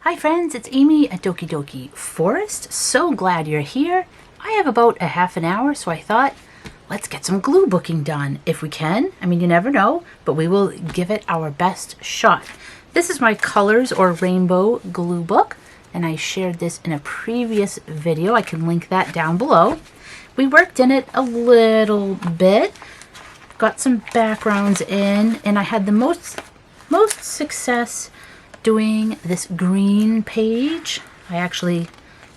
Hi friends, it's Amy at Doki Doki Forest. So glad you're here. I have about a half an hour, so I thought, let's get some glue booking done if we can. I mean, you never know, but we will give it our best shot. This is my colors or rainbow glue book, and I shared this in a previous video. I can link that down below. We worked in it a little bit, got some backgrounds in, and I had the most success doing this green page. I actually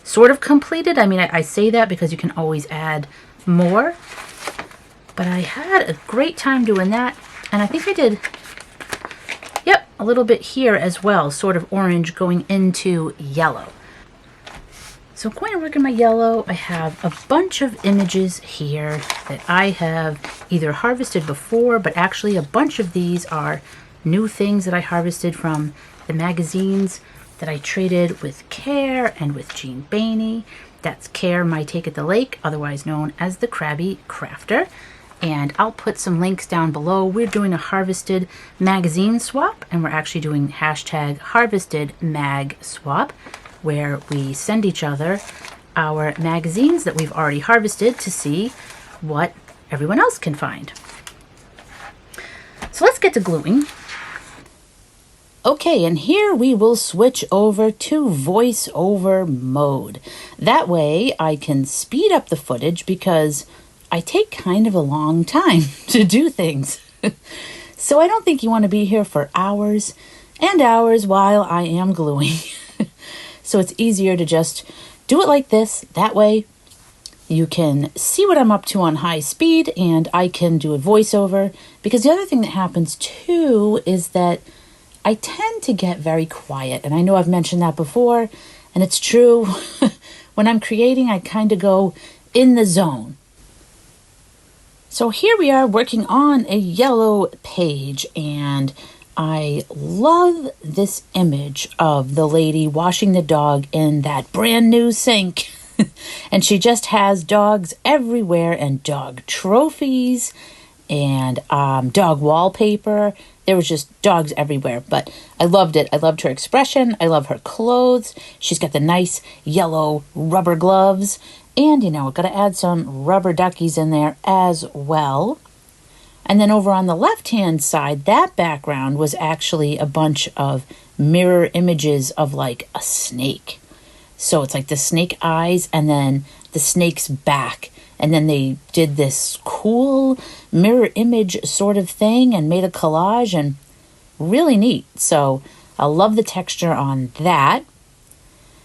sort of completed. I mean, I say that because you can always add more, but I had a great time doing that. And I think I did, yep, a little bit here as well, sort of orange going into yellow. So I'm going to work in my yellow. I have a bunch of images here that I have either harvested before, but actually a bunch of these are new things that I harvested from the magazines that I traded with Care and with Jean Bainey. That's Care, My Take at the Lake, otherwise known as the Krabby Crafter. And I'll put some links down below. We're doing a harvested magazine swap, and we're actually doing hashtag harvested mag swap, where we send each other our magazines that we've already harvested to see what everyone else can find. So let's get to gluing. Okay, and here we will switch over to voiceover mode. That way I can speed up the footage because I take kind of a long time to do things. So I don't think you want to be here for hours and hours while I am gluing. So it's easier to just do it like this. That way you can see what I'm up to on high speed and I can do a voiceover. Because the other thing that happens too is that I tend to get very quiet, and I know I've mentioned that before, and it's true. When I'm creating, I kind of go in the zone. So here we are working on a yellow page, and I love this image of the lady washing the dog in that brand new sink. And she just has dogs everywhere and dog trophies and dog wallpaper. There was just dogs everywhere, but I loved it. I loved her expression. I love her clothes. She's got the nice yellow rubber gloves. And, we've got to add some rubber duckies in there as well. And then over on the left-hand side, that background was actually a bunch of mirror images of like a snake. So it's like the snake eyes and then the snake's back. And then they did this cool mirror image sort of thing and made a collage, and really neat. So I love the texture on that.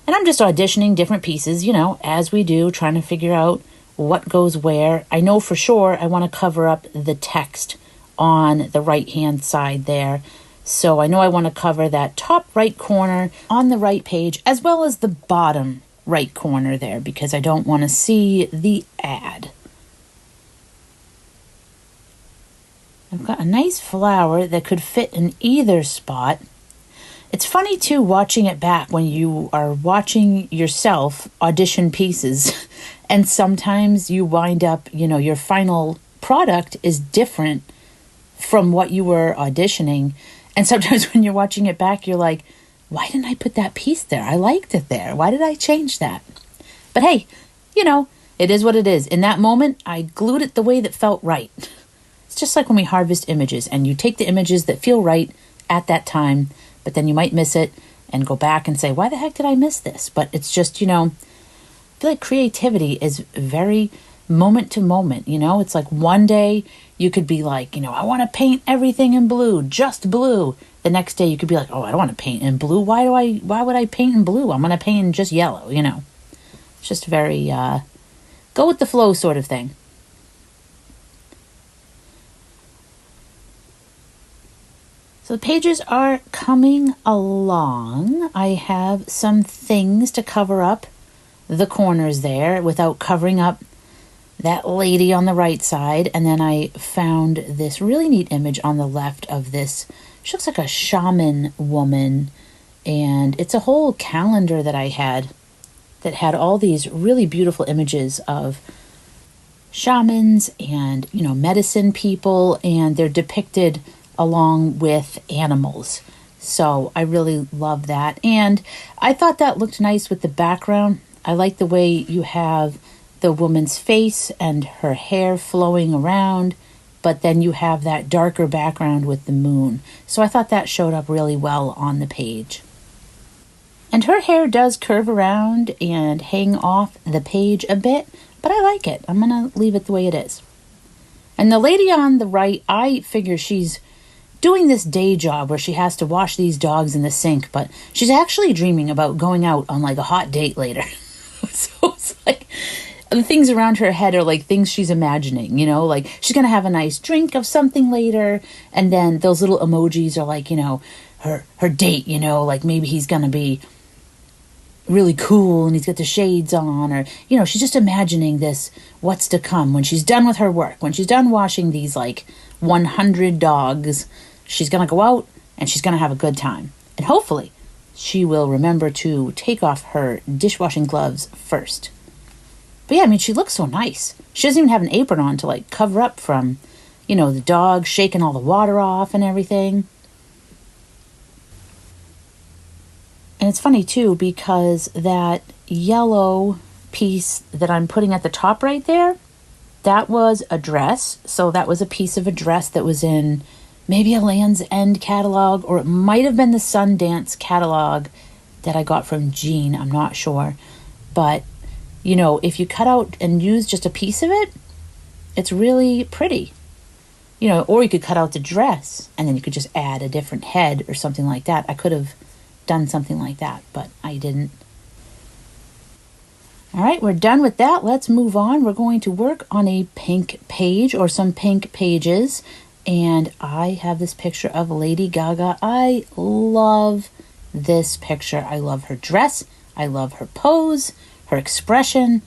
And I'm just auditioning different pieces, as we do, trying to figure out what goes where. I know for sure I want to cover up the text on the right-hand side there. So I know I want to cover that top right corner on the right page, as well as the bottom right corner there, because I don't want to see the ad. I've got a nice flower that could fit in either spot. It's funny too watching it back when you are watching yourself audition pieces and sometimes you wind up, your final product is different from what you were auditioning, and sometimes when you're watching it back you're like, why didn't I put that piece there? I liked it there. Why did I change that? But hey, it is what it is. In that moment, I glued it the way that felt right. It's just like when we harvest images and you take the images that feel right at that time, but then you might miss it and go back and say, why the heck did I miss this? But it's just, I feel like creativity is very moment to moment. It's like one day you could be like, I want to paint everything in blue, just blue. The next day you could be like, oh, I don't want to paint in blue. Why would I paint in blue? I'm going to paint in just yellow, It's just very go with the flow sort of thing. So the pages are coming along. I have some things to cover up the corners there without covering up that lady on the right side. And then I found this really neat image on the left of this. She looks like a shaman woman. And it's a whole calendar that I had that had all these really beautiful images of shamans and, medicine people. And they're depicted along with animals. So I really love that. And I thought that looked nice with the background. I like the way you have the woman's face and her hair flowing around, but then you have that darker background with the moon. So I thought that showed up really well on the page. And her hair does curve around and hang off the page a bit, but I like it. I'm going to leave it the way it is. And the lady on the right, I figure she's doing this day job where she has to wash these dogs in the sink, but she's actually dreaming about going out on like a hot date later. So it's like the things around her head are like things she's imagining, like she's going to have a nice drink of something later. And then those little emojis are like, her date, like maybe he's going to be really cool and he's got the shades on, or she's just imagining this, what's to come when she's done with her work, when she's done washing these like 100 dogs. She's gonna go out and she's gonna have a good time, and hopefully she will remember to take off her dishwashing gloves first. But yeah, I mean, she looks so nice. She doesn't even have an apron on to like cover up from the dog shaking all the water off and everything. And it's funny, too, because that yellow piece that I'm putting at the top right there, that was a dress. So that was a piece of a dress that was in maybe a Land's End catalog, or it might have been the Sundance catalog that I got from Jeanne. I'm not sure. But, if you cut out and use just a piece of it, it's really pretty. Or you could cut out the dress and then you could just add a different head or something like that. I could have done something like that, but I didn't. All right, we're done with that. Let's move on. We're going to work on a pink page or some pink pages. And I have this picture of Lady Gaga. I love this picture. I love her dress. I love her pose, her expression.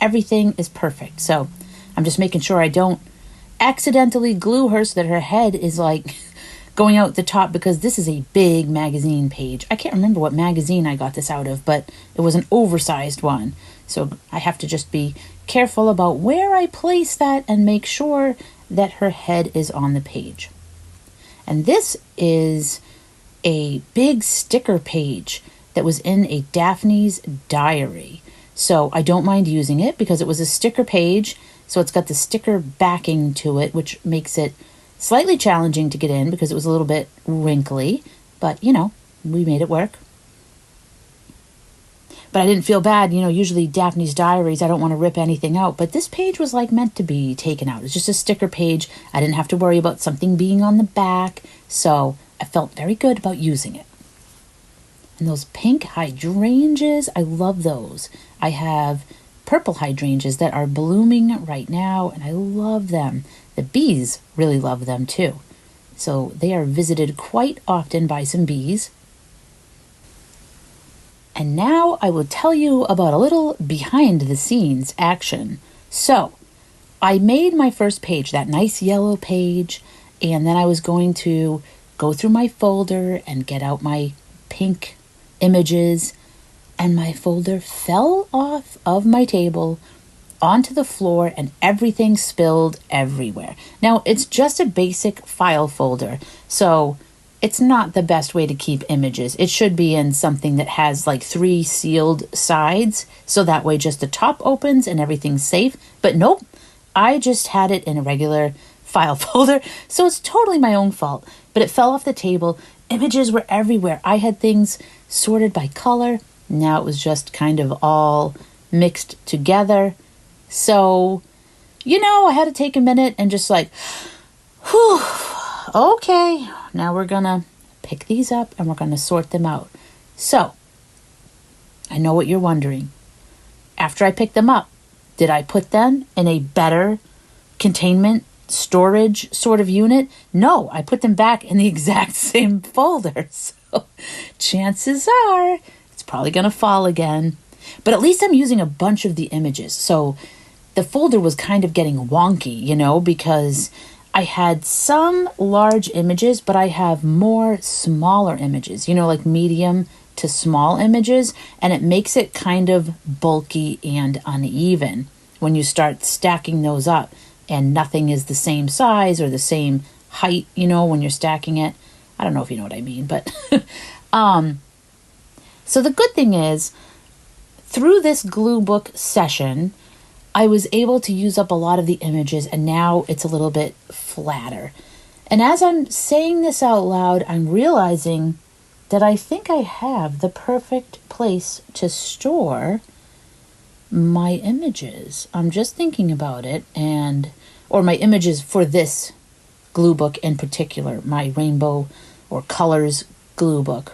Everything is perfect. So I'm just making sure I don't accidentally glue her so that her head is like going out the top, because this is a big magazine page. I can't remember what magazine I got this out of, but it was an oversized one. So I have to just be careful about where I place that and make sure that her head is on the page. And this is a big sticker page that was in a Daphne's diary. So I don't mind using it because it was a sticker page. So it's got the sticker backing to it, which makes it slightly challenging to get in because it was a little bit wrinkly, but we made it work. But I didn't feel bad, usually Daphne's diaries, I don't want to rip anything out, but this page was like meant to be taken out. It's just a sticker page. I didn't have to worry about something being on the back, so I felt very good about using it. And those pink hydrangeas, I love those. I have purple hydrangeas that are blooming right now, and I love them. The bees really love them too. So they are visited quite often by some bees. And now I will tell you about a little behind the scenes action. So I made my first page, that nice yellow page, and then I was going to go through my folder and get out my pink images, and my folder fell off of my table onto the floor and everything spilled everywhere. Now, it's just a basic file folder, so it's not the best way to keep images. It should be in something that has like 3 sealed sides, so that way just the top opens and everything's safe. But nope, I just had it in a regular file folder, so it's totally my own fault. But it fell off the table. Images were everywhere. I had things sorted by color. Now it was just kind of all mixed together. So, I had to take a minute and just like, whew, okay, now we're gonna pick these up and we're gonna sort them out. So, I know what you're wondering. After I picked them up, did I put them in a better containment storage sort of unit? No, I put them back in the exact same folder. So, chances are it's probably gonna fall again. But at least I'm using a bunch of the images. So the folder was kind of getting wonky, because I had some large images, but I have more smaller images, like medium to small images. And it makes it kind of bulky and uneven when you start stacking those up and nothing is the same size or the same height, when you're stacking it. I don't know if you know what I mean, but so the good thing is, through this glue book session, I was able to use up a lot of the images, and now it's a little bit flatter. And as I'm saying this out loud, I'm realizing that I think I have the perfect place to store my images. I'm just thinking about it, or my images for this glue book in particular, my rainbow or colors glue book.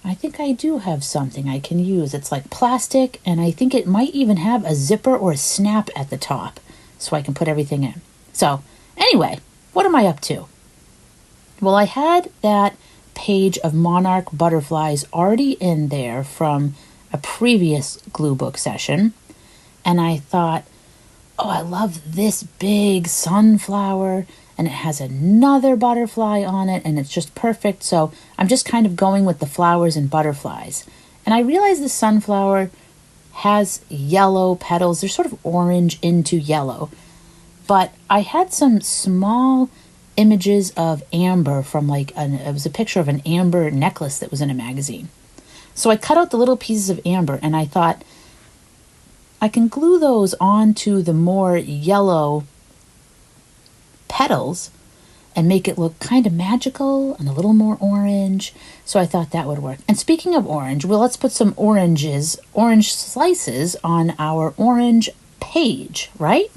I think I do have something I can use. It's like plastic, and I think it might even have a zipper or a snap at the top so I can put everything in. So anyway, what am I up to? Well, I had that page of monarch butterflies already in there from a previous glue book session, and I thought, oh, I love this big sunflower, and it has another butterfly on it, and it's just perfect. So I'm just kind of going with the flowers and butterflies. And I realized the sunflower has yellow petals. They're sort of orange into yellow. But I had some small images of amber from it was a picture of an amber necklace that was in a magazine. So I cut out the little pieces of amber, and I thought I can glue those onto the more yellow petals and make it look kind of magical and a little more orange. So I thought that would work. And speaking of orange, well, let's put some orange slices on our orange page, right?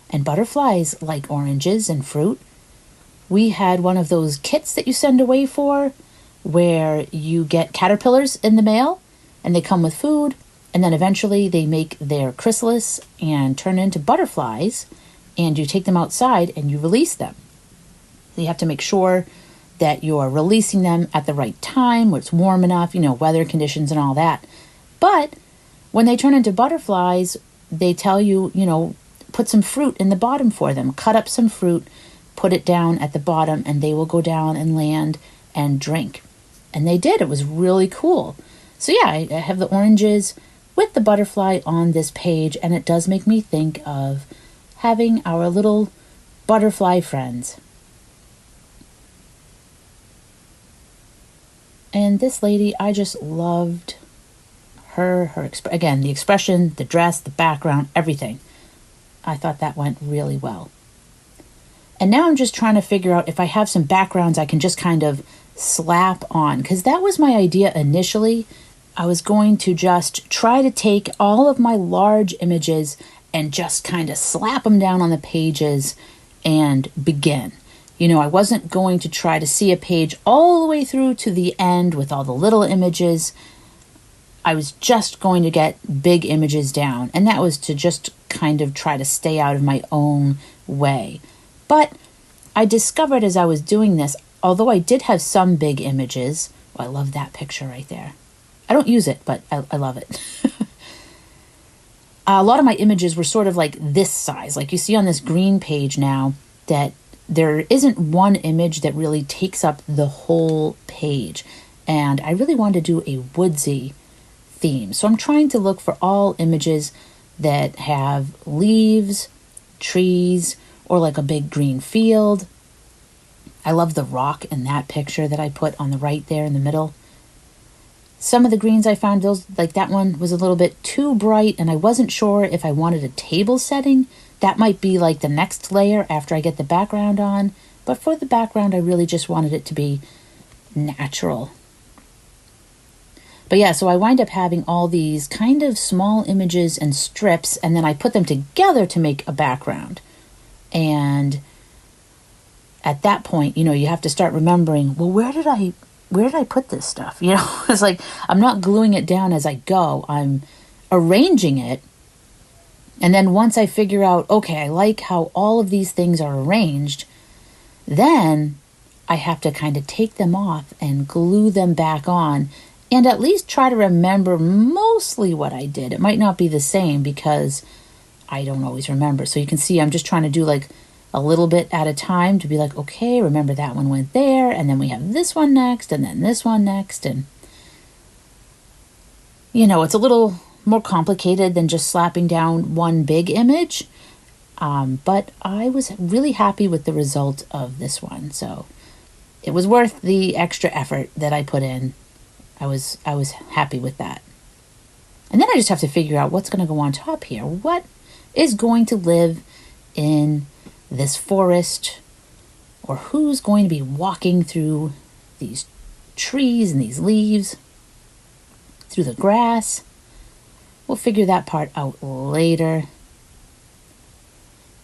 And butterflies like oranges and fruit. We had one of those kits that you send away for where you get caterpillars in the mail and they come with food, and then eventually they make their chrysalis and turn into butterflies, and you take them outside and you release them. So you have to make sure that you're releasing them at the right time, where it's warm enough, weather conditions and all that. But when they turn into butterflies, they tell you, put some fruit in the bottom for them. Cut up some fruit, put it down at the bottom, and they will go down and land and drink. And they did. It was really cool. So yeah, I have the oranges with the butterfly on this page, and it does make me think of having our little butterfly friends. And this lady, I just loved her again, the expression, the dress, the background, everything. I thought that went really well. And now I'm just trying to figure out if I have some backgrounds I can just kind of slap on, because that was my idea initially. I was going to just try to take all of my large images and just kind of slap them down on the pages and begin. I wasn't going to try to see a page all the way through to the end with all the little images. I was just going to get big images down, and that was to just kind of try to stay out of my own way. But I discovered as I was doing this, although I did have some big images, I love that picture right there. I don't use it, but I love it. A lot of my images were sort of like this size. Like you see on this green page now, that there isn't one image that really takes up the whole page. And I really wanted to do a woodsy theme. So I'm trying to look for all images that have leaves, trees, or like a big green field. I love the rock in that picture that I put on the right there in the middle. Some of the greens I found, like that one was a little bit too bright, and I wasn't sure if I wanted a table setting. That might be like the next layer after I get the background on. But for the background, I really just wanted it to be natural. But yeah, so I wind up having all these kind of small images and strips, and then I put them together to make a background. And at that point, you have to start remembering, well, where did I put this stuff? It's like I'm not gluing it down as I go. I'm arranging it. And then once I figure out, okay, I like how all of these things are arranged, then I have to kind of take them off and glue them back on and at least try to remember mostly what I did. It might not be the same because I don't always remember. So you can see I'm just trying to do like a little bit at a time to be like, okay, remember that one went there, and then we have this one next, and then this one next. And, it's a little more complicated than just slapping down one big image. But I was really happy with the result of this one. So it was worth the extra effort that I put in. I was happy with that. And then I just have to figure out what's going to go on top here. What is going to live in this forest? Or who's going to be walking through these trees and these leaves, through the grass? We'll figure that part out later.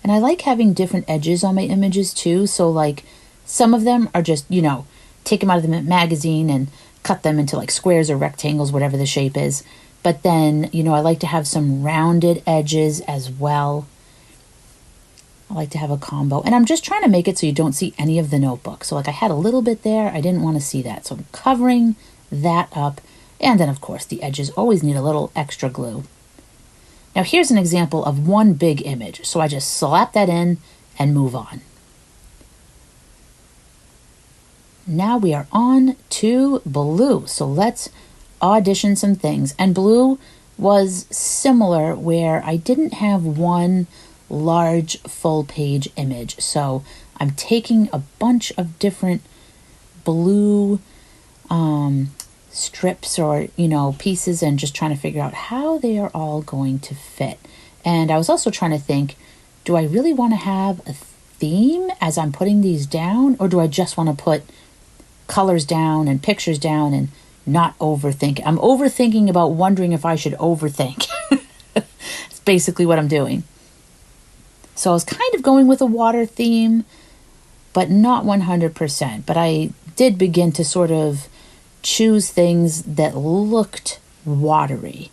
And I like having different edges on my images too. So like some of them are just, take them out of the magazine and cut them into like squares or rectangles, whatever the shape is. But then, I like to have some rounded edges as well. I like to have a combo. And I'm just trying to make it so you don't see any of the notebook. So like I had a little bit there. I didn't want to see that. So I'm covering that up. And then, of course, the edges always need a little extra glue. Now here's an example of one big image. So I just slap that in and move on. Now we are on to blue. So let's audition some things. And blue was similar where I didn't have one large full page image. So I'm taking a bunch of different blue strips or, pieces and just trying to figure out how they are all going to fit. And I was also trying to think, do I really want to have a theme as I'm putting these down? Or do I just want to put colors down and pictures down and not overthink? I'm overthinking about wondering if I should overthink. It's basically what I'm doing. So I was kind of going with a water theme, but not 100%. But I did begin to sort of choose things that looked watery.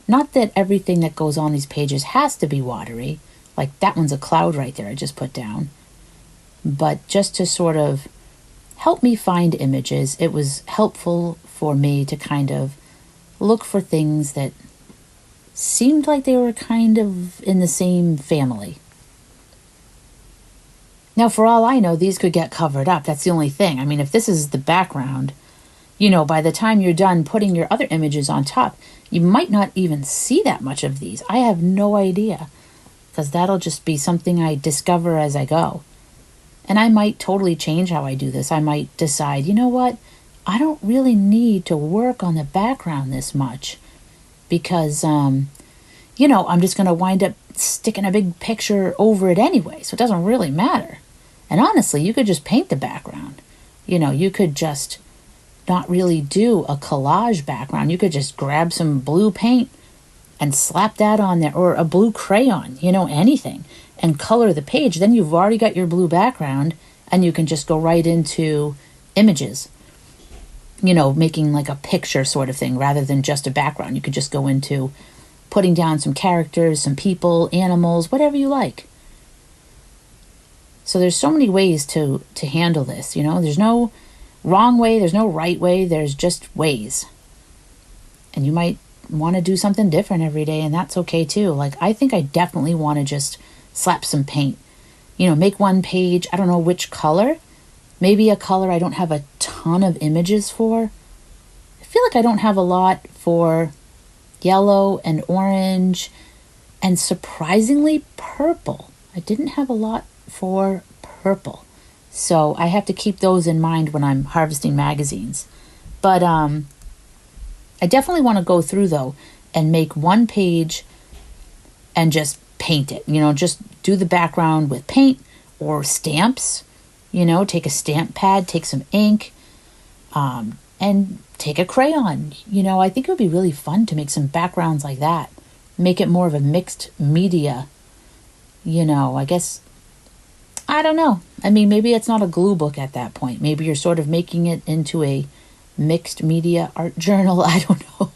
Not that everything that goes on these pages has to be watery. Like that one's a cloud right there I just put down. But just to sort of help me find images, it was helpful for me to kind of look for things that seemed like they were kind of in the same family. Now, for all I know, these could get covered up. That's the only thing. I mean, if this is the background, by the time you're done putting your other images on top, you might not even see that much of these. I have no idea, because that'll just be something I discover as I go. And I might totally change how I do this. I might decide, you know what? I don't really need to work on the background this much because, I'm just going to wind up sticking a big picture over it anyway. So it doesn't really matter. And honestly, you could just paint the background. You could just not really do a collage background. You could just grab some blue paint and slap that on there, or a blue crayon, anything, and color the page. Then you've already got your blue background and you can just go right into images, making like a picture sort of thing rather than just a background. You could just go into putting down some characters, some people, animals, whatever you like. So there's so many ways to handle this, There's no wrong way, there's no right way, there's just ways. And you might want to do something different every day, and that's okay too. Like, I think I definitely want to just slap some paint. Make one page, I don't know which color. Maybe a color I don't have a ton of images for. I feel like I don't have a lot for yellow and orange, and surprisingly purple. I didn't have a lot for purple. So I have to keep those in mind when I'm harvesting magazines. But I definitely want to go through though and make one page and just paint it. Just do the background with paint or stamps. Take a stamp pad, take some ink, and take a crayon. I think it would be really fun to make some backgrounds like that. Make it more of a mixed media. I guess, I don't know. I mean, maybe it's not a glue book at that point. Maybe you're sort of making it into a mixed media art journal. I don't know.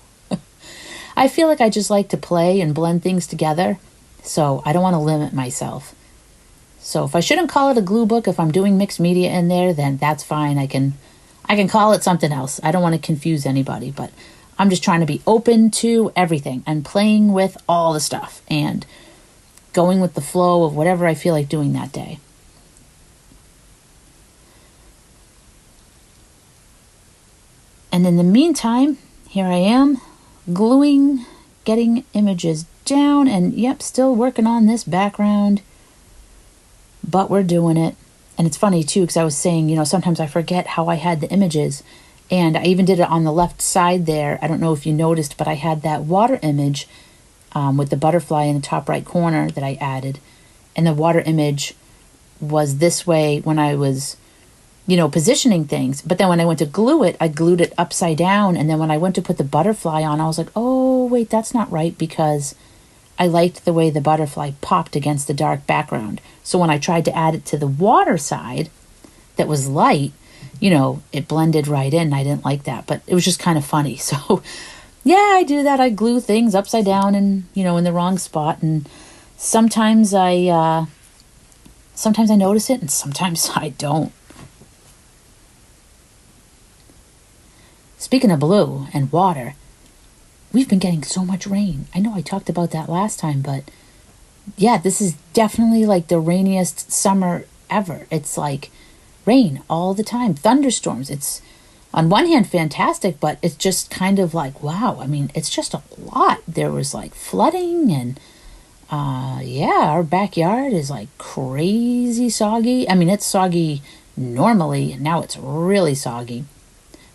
I feel like I just like to play and blend things together. So I don't want to limit myself. So if I shouldn't call it a glue book, if I'm doing mixed media in there, then that's fine. I can call it something else. I don't want to confuse anybody, but I'm just trying to be open to everything and playing with all the stuff and going with the flow of whatever I feel like doing that day. And in the meantime, here I am gluing, getting images down, and yep, still working on this background. but we're doing it. And it's funny too, because I was saying, sometimes I forget how I had the images. And I even did it on the left side there. I don't know if you noticed, but I had that water image with the butterfly in the top right corner that I added. And the water image was this way when I was, positioning things. But then when I went to glue it, I glued it upside down. And then when I went to put the butterfly on, I was like, oh, wait, that's not right, because I liked the way the butterfly popped against the dark background. So when I tried to add it to the water side that was light, it blended right in. I didn't like that, but it was just kind of funny. So yeah, I do that. I glue things upside down and, in the wrong spot. And sometimes I notice it and sometimes I don't. Speaking of blue and water, we've been getting so much rain. I know I talked about that last time, but yeah, this is definitely like the rainiest summer ever. It's like rain all the time, thunderstorms. It's on one hand fantastic, but it's just kind of like, wow, I mean, it's just a lot. There was like flooding and our backyard is like crazy soggy. I mean, it's soggy normally, and now it's really soggy.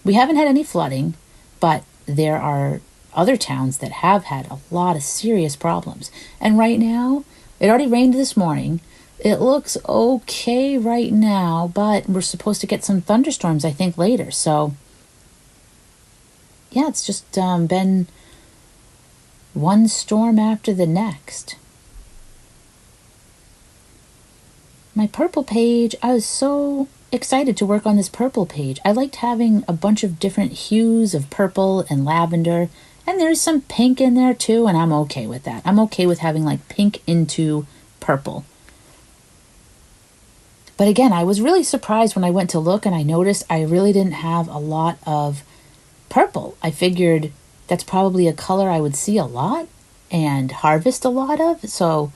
We haven't had any flooding, but there are other towns that have had a lot of serious problems. And right now, it already rained this morning. It looks okay right now, but we're supposed to get some thunderstorms, I think, later. So, yeah, it's just been one storm after the next. My purple page, I was so excited to work on this purple page. I liked having a bunch of different hues of purple and lavender, and there's some pink in there too, and I'm okay with that. I'm okay with having like pink into purple. But again, I was really surprised when I went to look and I noticed I really didn't have a lot of purple. I figured that's probably a color I would see a lot and harvest a lot of. So,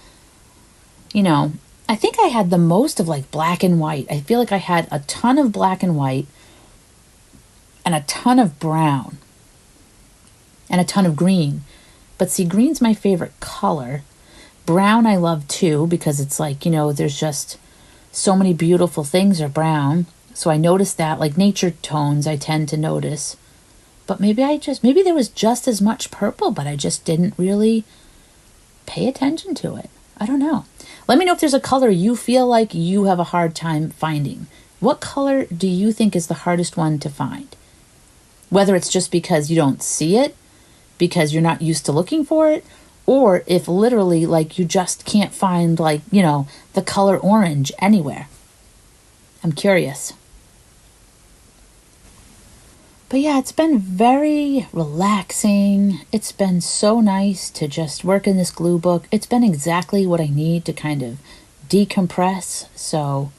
I think I had the most of like black and white. I feel like I had a ton of black and white and a ton of brown and a ton of green. But see, green's my favorite color. Brown I love too, because it's like, there's just so many beautiful things are brown. So I noticed that, like nature tones I tend to notice. But maybe there was just as much purple, but I just didn't really pay attention to it. I don't know. Let me know if there's a color you feel like you have a hard time finding. What color do you think is the hardest one to find? Whether it's just because you don't see it, because you're not used to looking for it, or if literally like you just can't find like, the color orange anywhere. I'm curious. But yeah, it's been very relaxing. It's been so nice to just work in this glue book. It's been exactly what I need to kind of decompress. So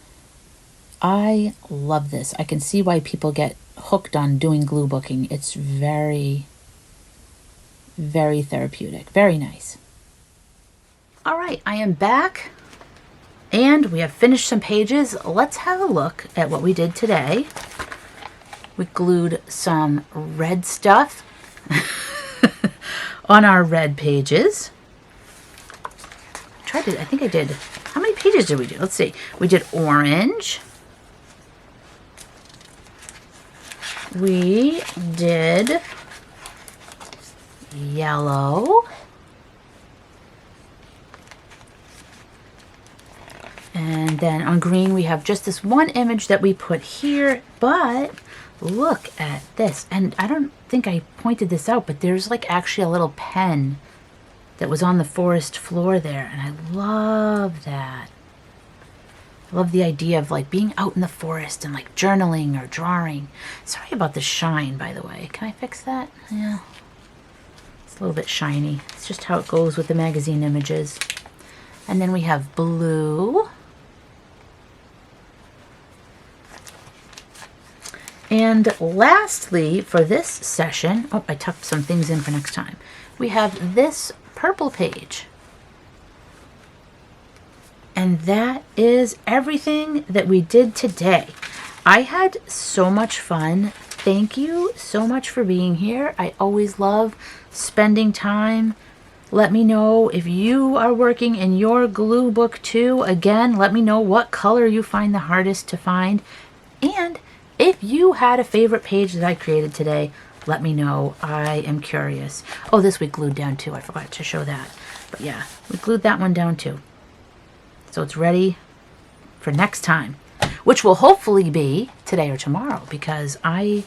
I love this. I can see why people get hooked on doing glue booking. It's very, very therapeutic. Very nice. All right, I am back and we have finished some pages. Let's have a look at what we did today. We glued some red stuff on our red pages. I think I did. How many pages did we do? Let's see. We did orange. We did yellow. And then on green, we have just this one image that we put here, but look at this. And I don't think I pointed this out, but there's like actually a little pen that was on the forest floor there. And I love that. I love the idea of like being out in the forest and like journaling or drawing. Sorry about the shine, by the way. Can I fix that? Yeah. It's a little bit shiny. It's just how it goes with the magazine images. And then we have blue. And lastly, for this session, I tucked some things in for next time. We have this purple page. And that is everything that we did today. I had so much fun. Thank you so much for being here. I always love spending time Let me know if you are working in your glue book too. Again, let me know what color you find the hardest to find. And if you had a favorite page that I created today, let me know. I am curious. Oh, this we glued down too. I forgot to show that. But yeah, we glued that one down too. So it's ready for next time, which will hopefully be today or tomorrow, because I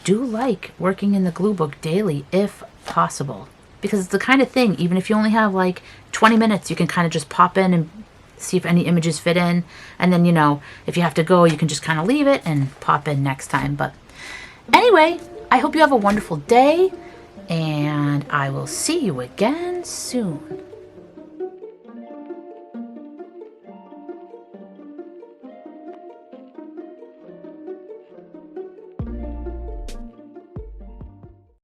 do like working in the glue book daily if possible. Because it's the kind of thing, even if you only have like 20 minutes, you can kind of just pop in and see if any images fit in. And then, you know, if you have to go, you can just kind of leave it and pop in next time. But anyway, I hope you have a wonderful day, and I will see you again soon.